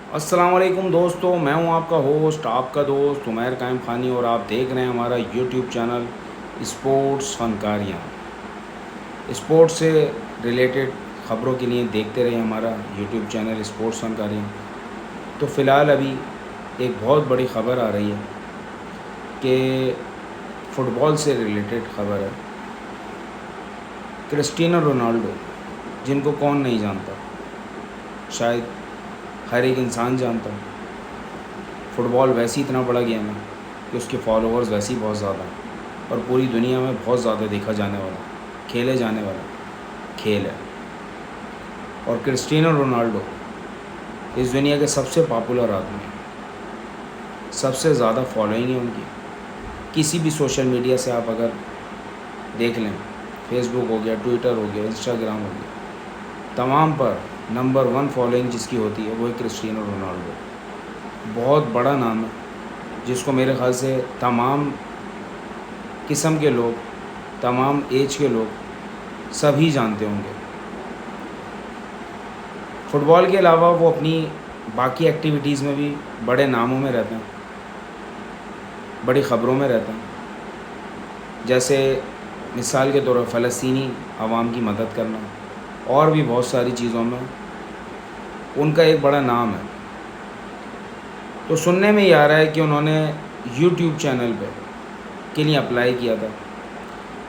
अस्सलाम वालेकुम दोस्तों, मैं हूं आपका होस्ट, आपका दोस्त उमैर कायम ख़ानी और आप देख रहे हैं हमारा यूट्यूब चैनल स्पोर्ट्स फ़नकारियाँ। स्पोर्ट्स से रिलेटेड ख़बरों के लिए देखते रहिए हमारा यूट्यूब चैनल स्पोर्ट्स फ़नकारियाँ। तो फ़िलहाल अभी एक बहुत बड़ी ख़बर आ रही है कि फ़ुटबॉल से रिलेटेड ख़बर है। क्रिस्टियानो रोनाल्डो, जिनको कौन नहीं जानता, शायद हर एक इंसान जानता है। फ़ुटबॉल वैसे ही इतना बड़ा गेम है कि उसके फॉलोअर्स वैसे ही बहुत ज़्यादा हैं और पूरी दुनिया में बहुत ज़्यादा देखा जाने वाला, खेले जाने वाला खेल है। और क्रिस्टियानो रोनाल्डो इस दुनिया के सबसे पॉपुलर आदमी हैं, सबसे ज़्यादा फॉलोइंग है उनकी। किसी भी सोशल मीडिया से आप अगर देख लें, फेसबुक हो गया, ट्विटर हो गया, इंस्टाग्राम हो गया, तमाम पर नंबर 1 फॉलोइंग जिसकी होती है वो है क्रिस्टियानो रोनाल्डो। बहुत बड़ा नाम है जिसको मेरे ख़्याल से तमाम किस्म के लोग, तमाम एज के लोग सभी जानते होंगे। फ़ुटबॉल के अलावा वो अपनी बाकी एक्टिविटीज़ में भी बड़े नामों में रहते हैं, बड़ी ख़बरों में रहते हैं। जैसे मिसाल के तौर पर फ़लस्तीनी आवाम की मदद करना और भी बहुत सारी चीज़ों में उनका एक बड़ा नाम है। तो सुनने में ये आ रहा है कि उन्होंने यूट्यूब चैनल के लिए अप्लाई किया था,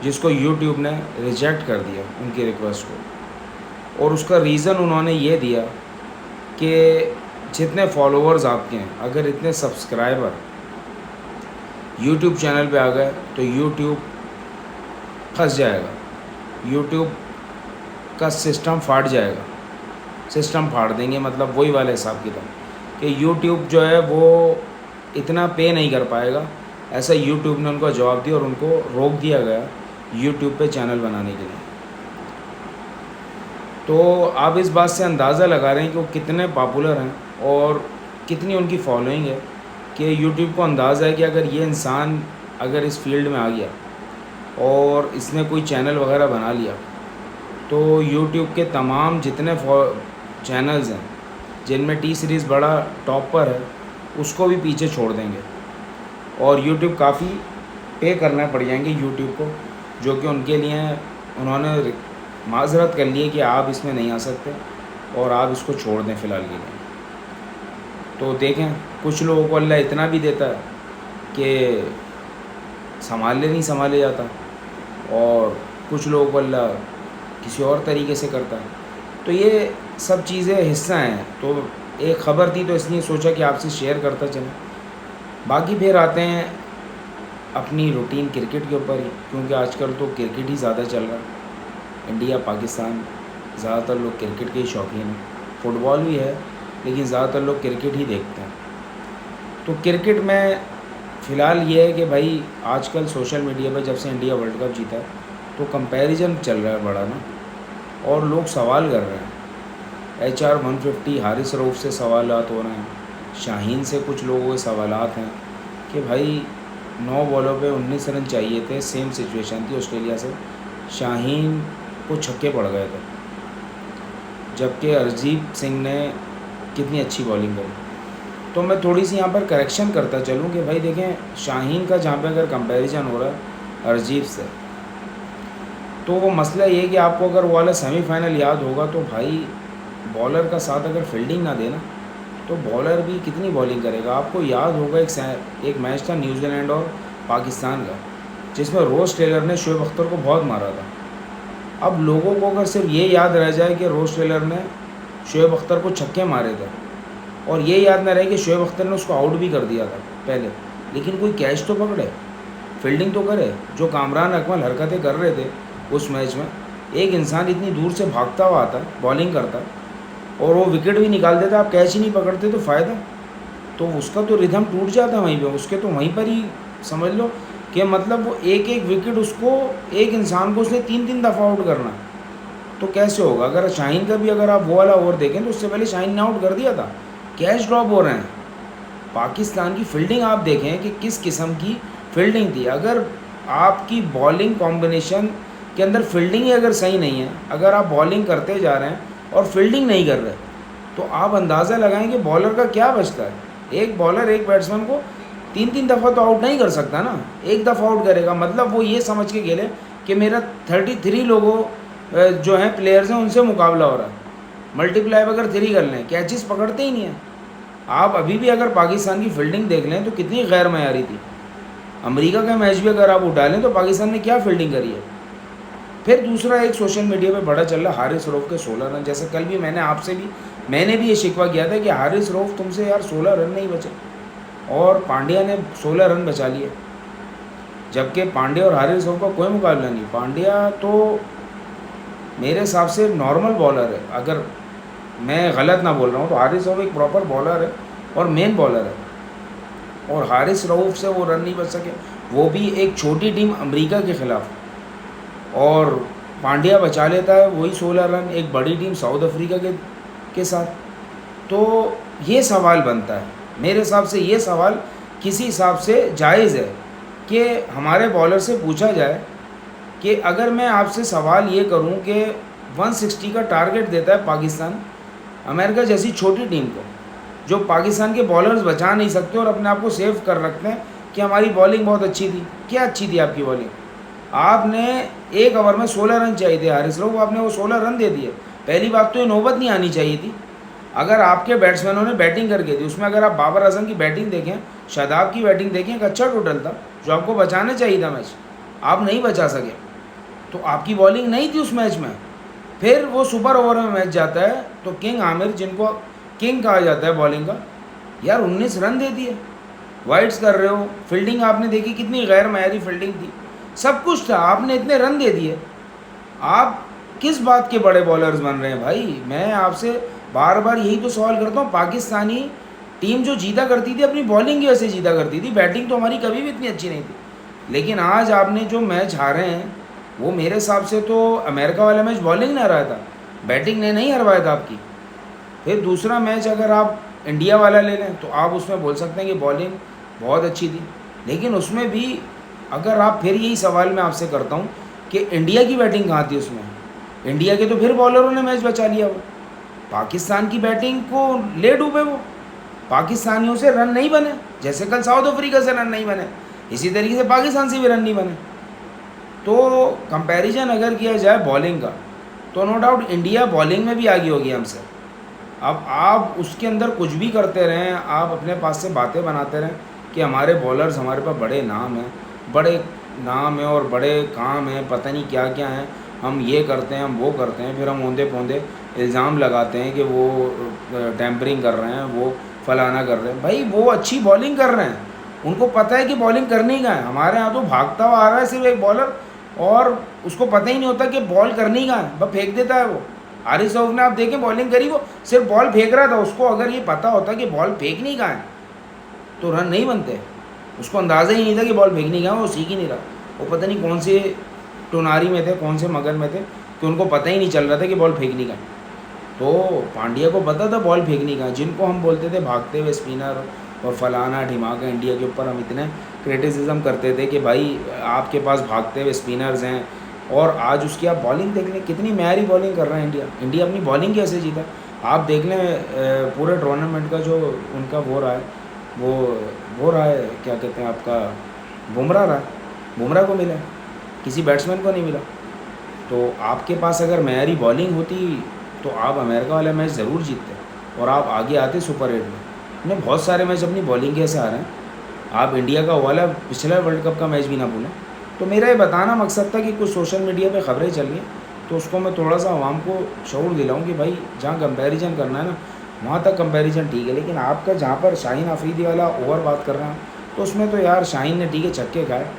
जिसको यूट्यूब ने रिजेक्ट कर दिया उनकी रिक्वेस्ट को। और उसका रीज़न उन्होंने ये दिया कि जितने फॉलोअर्स आपके हैं, अगर इतने सब्सक्राइबर यूट्यूब चैनल पे आ गए तो यूट्यूब फंस जाएगा, यूट्यूब का सिस्टम फाट जाएगा, सिस्टम फाड़ देंगे। मतलब वही वाला हिसाब किताब कि यूट्यूब जो है वो इतना पे नहीं कर पाएगा। ऐसा यूट्यूब ने उनको जवाब दिया और उनको रोक दिया गया यूट्यूब पे चैनल बनाने के लिए। तो आप इस बात से अंदाज़ा लगा रहे हैं कि वो कितने पॉपुलर हैं और कितनी उनकी फॉलोइंग है कि यूट्यूब को अंदाज़ा है कि अगर ये इंसान अगर इस फील्ड में आ गया और इसने कोई चैनल वगैरह बना लिया तो यूट्यूब के तमाम जितने चैनल्स हैं जिनमें टी सीरीज़ बड़ा टॉप पर है उसको भी पीछे छोड़ देंगे और यूट्यूब काफ़ी पे करना पड़ जाएंगे यूट्यूब को, जो कि उनके लिए उन्होंने माज़रत कर ली है कि आप इसमें नहीं आ सकते और आप इसको छोड़ दें फ़िलहाल के लिए। तो देखें, कुछ लोगों को अल्लाह इतना भी देता है कि नहीं संभाले जाता और कुछ लोगों को अल्लाह किसी और तरीके से करता है। तो ये सब चीज़ें हिस्सा हैं। तो एक ख़बर थी तो इसलिए सोचा कि आपसे शेयर करता चलें। बाकी फिर आते हैं अपनी रूटीन क्रिकेट के ऊपर ही, क्योंकि आजकल तो क्रिकेट ही ज़्यादा चल रहा है। इंडिया पाकिस्तान ज़्यादातर लोग क्रिकेट के ही शौकीन हैं, फ़ुटबॉल भी है लेकिन ज़्यादातर लोग क्रिकेट ही देखते हैं। तो क्रिकेट में फ़िलहाल ये है कि भाई आजकल सोशल मीडिया पर जब से इंडिया वर्ल्ड कप जीता है तो कंपैरिजन चल रहा है बड़ा ना, और लोग सवाल कर रहे हैं। HR 150 हारिस रऊफ़ से सवालात हो रहे हैं, शाहीन से कुछ लोगों के सवालात हैं कि भाई 9 बॉलों पे 19 रन चाहिए थे, सेम सिचुएशन थी ऑस्ट्रेलिया से, शाहीन को छक्के पड़ गए थे, जबकि हरजीत सिंह ने कितनी अच्छी बॉलिंग करी। तो मैं थोड़ी सी यहाँ पर करेक्शन करता चलूँ कि भाई देखें, शाहीन का जहाँ पे अगर कंपैरिजन हो रहा है हरजीत से, तो वो मसला ये है कि आपको अगर वो वाला सेमीफाइनल याद होगा तो भाई बॉलर का साथ अगर फील्डिंग ना देना तो बॉलर भी कितनी बॉलिंग करेगा। आपको याद होगा एक मैच था न्यूजीलैंड और पाकिस्तान का, जिसमें रोज़ टेलर ने शोएब अख्तर को बहुत मारा था। अब लोगों को अगर सिर्फ ये याद रह जाए कि रोज़ टेलर ने शोएब अख्तर को छक्के मारे थे और ये याद ना रहे कि शोएब अख्तर ने उसको आउट भी कर दिया था पहले, लेकिन कोई कैच तो पकड़े, फील्डिंग तो करे। जो कामरान अकमल हरकतें कर रहे थे उस मैच में, एक इंसान इतनी दूर से भागता हुआ आता, बॉलिंग करता और वो विकेट भी निकाल देता, आप कैच ही नहीं पकड़ते तो फ़ायदा, तो उसका तो रिदम टूट जाता वहीं पे, उसके तो वहीं पर ही समझ लो कि मतलब वो एक एक विकेट उसको, एक इंसान को उसने 3-3 दफ़ा आउट करना, तो कैसे होगा। अगर शाहीन का भी अगर आप वो वाला ओवर देखें तो उससे पहले शाहीन ने आउट कर दिया था, कैच ड्रॉप हो रहे हैं। पाकिस्तान की फील्डिंग आप देखें कि किस किस्म की फील्डिंग थी। अगर आपकी बॉलिंग कॉम्बिनेशन के अंदर फील्डिंग ही अगर सही नहीं है, अगर आप बॉलिंग करते जा रहे हैं और फील्डिंग नहीं कर रहे, तो आप अंदाज़ा लगाएं कि बॉलर का क्या बचता है। एक बॉलर एक बैट्समैन को 3-3 दफ़ा तो आउट नहीं कर सकता ना, एक दफ़ा आउट करेगा मतलब वो ये समझ के खेले कि मेरा 33 लोगों जो हैं प्लेयर्स हैं उनसे मुकाबला हो रहा है। मल्टीप्लाई अगर 3 कर लें, कैचेस पकड़ते ही नहीं हैं। आप अभी भी अगर पाकिस्तान की फील्डिंग देख लें तो कितनी गैर मयारी थी। अमेरिका का मैच भी अगर आप उठा लें तो पाकिस्तान ने क्या फील्डिंग करी है। फिर दूसरा एक सोशल मीडिया पे बड़ा चल रहा हारिस रऊफ़ के 16 रन। जैसे कल भी मैंने भी ये शिकवा किया था कि हारिस रऊफ़ तुमसे यार 16 रन नहीं बचे, और पांड्या ने 16 रन बचा लिए, जबकि पांड्या और हारिस रऊफ़ का कोई मुकाबला नहीं। पांड्या तो मेरे हिसाब से नॉर्मल बॉलर है, अगर मैं गलत ना बोल रहा हूँ तो हारिस रऊफ़ एक प्रॉपर बॉलर है और मेन बॉलर है, और हारिस रऊफ़ से वो रन नहीं बच सके, वो भी एक छोटी टीम अमेरिका के ख़िलाफ़। और पांड्या बचा लेता है वही 16 रन एक बड़ी टीम साउथ अफ्रीका के साथ। तो ये सवाल बनता है मेरे हिसाब से, ये सवाल किसी हिसाब से जायज़ है कि हमारे बॉलर से पूछा जाए कि अगर मैं आपसे सवाल ये करूं कि 160 का टारगेट देता है पाकिस्तान अमेरिका जैसी छोटी टीम को, जो पाकिस्तान के बॉलर्स बचा नहीं सकते और अपने आप को सेव कर रखते हैं कि हमारी बॉलिंग बहुत अच्छी थी। क्या अच्छी थी आपकी बॉलिंग? आपने एक ओवर में 16 रन चाहिए थे हारिस रऊफ़, आपने वो 16 रन दे दिए। पहली बात तो ये नौबत नहीं आनी चाहिए थी। अगर आपके बैट्समैनों ने बैटिंग करके दी, उसमें अगर आप बाबर आजम की बैटिंग देखें, शादाब की बैटिंग देखें, एक अच्छा टोटल था जो आपको बचाना चाहिए था मैच, आप नहीं बचा सके। तो आपकी बॉलिंग नहीं थी उस मैच में। फिर वो सुपर ओवर में मैच जाता है तो किंग आमिर, जिनको किंग कहा जाता है बॉलिंग का, यार 19 रन दे दिए, वाइड्स कर रहे हो, फील्डिंग आपने देखी कितनी गैर मयारी फील्डिंग थी, सब कुछ था, आपने इतने रन दे दिए। आप किस बात के बड़े बॉलर्स बन रहे हैं भाई? मैं आपसे बार बार यही तो सवाल करता हूँ। पाकिस्तानी टीम जो जीता करती थी अपनी बॉलिंग की वजह से जीता करती थी, बैटिंग तो हमारी कभी भी इतनी अच्छी नहीं थी। लेकिन आज आपने जो मैच हारे हैं वो मेरे हिसाब से तो अमेरिका वाला मैच बॉलिंग ने हराया था, बैटिंग ने नहीं हरवाया था आपकी। फिर दूसरा मैच अगर आप इंडिया वाला ले लें तो आप उसमें बोल सकते हैं कि बॉलिंग बहुत अच्छी थी, लेकिन उसमें भी अगर आप, फिर यही सवाल मैं आपसे करता हूँ कि इंडिया की बैटिंग कहाँ थी उसमें? इंडिया के तो फिर बॉलरों ने मैच बचा लिया। वो पाकिस्तान की बैटिंग को ले डूबे, वो पाकिस्तानियों से रन नहीं बने, जैसे कल साउथ अफ्रीका से रन नहीं बने, इसी तरीके से पाकिस्तान से भी रन नहीं बने। तो कंपैरिजन अगर किया जाए बॉलिंग का तो नो डाउट इंडिया बॉलिंग में भी आगे होगी हमसे। अब आप उसके अंदर कुछ भी करते रहें, आप अपने पास से बातें बनाते रहें कि हमारे बॉलर्स हमारे पास बड़े नाम हैं और बड़े काम हैं, पता नहीं क्या क्या हैं, हम ये करते हैं हम वो करते हैं, फिर हम औंधे पौंधे इल्ज़ाम लगाते हैं कि वो टैम्परिंग कर रहे हैं, वो फलाना कर रहे हैं। भाई वो अच्छी बॉलिंग कर रहे हैं, उनको पता है कि बॉलिंग करनी का है। हमारे यहाँ तो भागता हुआ आ रहा है सिर्फ एक बॉलर, और उसको पता ही नहीं होता कि बॉल करनी का है, बस फेंक देता है वो। हारिस रऊफ़ ने आप देखें बॉलिंग करी, वो सिर्फ बॉल फेंक रहा था। उसको अगर ये पता होता कि बॉल फेंकनी का है तो रन नहीं बनते। उसको अंदाज़ा ही नहीं था कि बॉल फेंकनी का है, वो सीख ही नहीं रहा। वो पता नहीं कौन से टुनारी में थे, कौन से मगन में थे कि उनको पता ही नहीं चल रहा था कि बॉल फेंकनी का है। तो पांड्या को पता था बॉल फेंकनी का। जिनको हम बोलते थे भागते हुए स्पिनर और फलाना ढिमाका, इंडिया के ऊपर हम इतने क्रिटिसिज्म करते थे कि भाई आपके पास भागते हुए स्पिनर्स हैं, और आज उसकी आप बॉलिंग देख लें, कितनी म्यारी बॉलिंग कर रहे हैं इंडिया अपनी बॉलिंग कैसे जीता। आप देख लें पूरे टूर्नामेंट का जो उनका वो रहा है, वो रहा है क्या कहते हैं आपका, बुमराह रहा, बुमराह को मिला, किसी बैट्समैन को नहीं मिला। तो आपके पास अगर म्यारी बॉलिंग होती तो आप अमेरिका वाला मैच ज़रूर जीतते और आप आगे आते सुपर 8 में। हमने बहुत सारे मैच अपनी बॉलिंग के ऐसे आ रहे हैं। आप इंडिया का वाला पिछला वर्ल्ड कप का मैच भी ना भूलें। तो मेरा ये बताना मकसद था कि कुछ सोशल मीडिया पे ख़बरें चल रही हैं तो उसको मैं थोड़ा सा आवाम को शऊर दिलाऊं कि भाई जहाँ कंपैरिजन करना है ना वहाँ तक कंपैरिजन ठीक है, लेकिन आपका जहाँ पर शाहीन अफरीदी वाला ओवर बात कर रहे हैं तो उसमें तो यार शाहीन ने ठीक है छक्के खाए,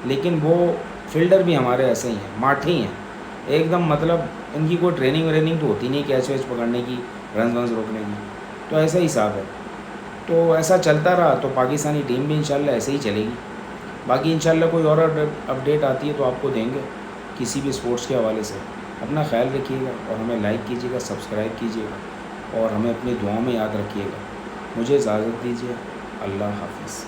लेकिन वो फील्डर भी हमारे ऐसे ही हैं, माठी हैं एकदम, मतलब इनकी कोई ट्रेनिंग तो होती नहीं कैच वैच पकड़ने की, रन रोकने की। तो ऐसा ही हिसाब है। तो ऐसा चलता रहा तो पाकिस्तानी टीम भी इंशाल्लाह ऐसे ही चलेगी। बाकी इंशाल्लाह कोई और अपडेट आती है तो आपको देंगे किसी भी स्पोर्ट्स के हवाले से। अपना ख्याल रखिएगा और हमें लाइक कीजिएगा, सब्सक्राइब कीजिएगा और हमें अपनी दुआओं में याद रखिएगा। मुझे इजाज़त दीजिए। अल्लाह हाफ़िज़।